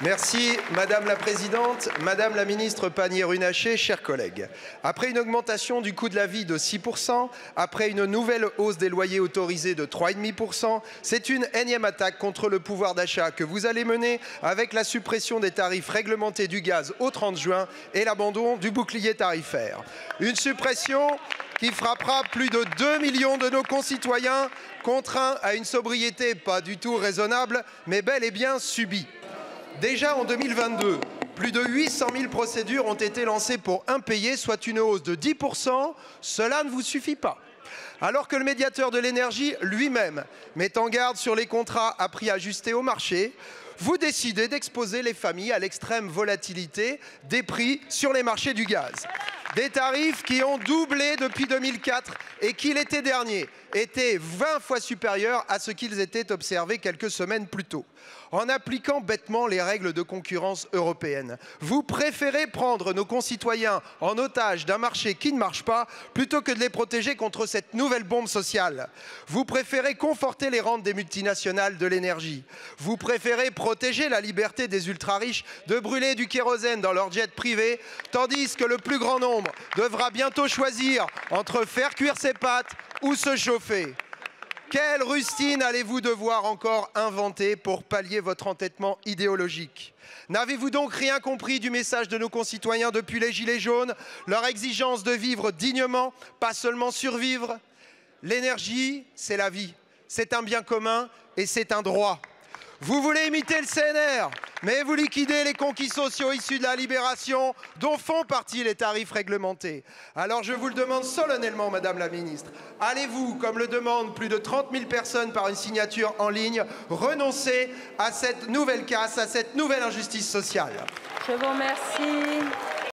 Merci Madame la Présidente, Madame la Ministre Pannier-Runacher, chers collègues. Après une augmentation du coût de la vie de 6%, après une nouvelle hausse des loyers autorisés de 3,5%, c'est une énième attaque contre le pouvoir d'achat que vous allez mener avec la suppression des tarifs réglementés du gaz au 30 juin et l'abandon du bouclier tarifaire. Une suppression qui frappera plus de 2 millions de nos concitoyens contraints à une sobriété pas du tout raisonnable, mais bel et bien subie. Déjà en 2022, plus de 800 000 procédures ont été lancées pour impayés, soit une hausse de 10%. Cela ne vous suffit pas. Alors que le médiateur de l'énergie lui-même met en garde sur les contrats à prix ajustés au marché, vous décidez d'exposer les familles à l'extrême volatilité des prix sur les marchés du gaz. Des tarifs qui ont doublé depuis 2004 et qui, l'été dernier, étaient 20 fois supérieurs à ce qu'ils étaient observés quelques semaines plus tôt. En appliquant bêtement les règles de concurrence européennes, vous préférez prendre nos concitoyens en otage d'un marché qui ne marche pas plutôt que de les protéger contre cette nouvelle bombe sociale. Vous préférez conforter les rentes des multinationales de l'énergie. Vous préférez protéger la liberté des ultra-riches de brûler du kérosène dans leur jet privé, tandis que le plus grand nombre devra bientôt choisir entre faire cuire ses pâtes ou se chauffer. Quelle rustine allez-vous devoir encore inventer pour pallier votre entêtement idéologique? N'avez-vous donc rien compris du message de nos concitoyens depuis les Gilets jaunes, leur exigence de vivre dignement, pas seulement survivre? L'énergie, c'est la vie, c'est un bien commun et c'est un droit. Vous voulez imiter le CNR, mais vous liquidez les conquis sociaux issus de la libération, dont font partie les tarifs réglementés. Alors je vous le demande solennellement, Madame la Ministre, allez-vous, comme le demandent plus de 30 000 personnes par une signature en ligne, renoncer à cette nouvelle casse, à cette nouvelle injustice sociale? Je vous remercie.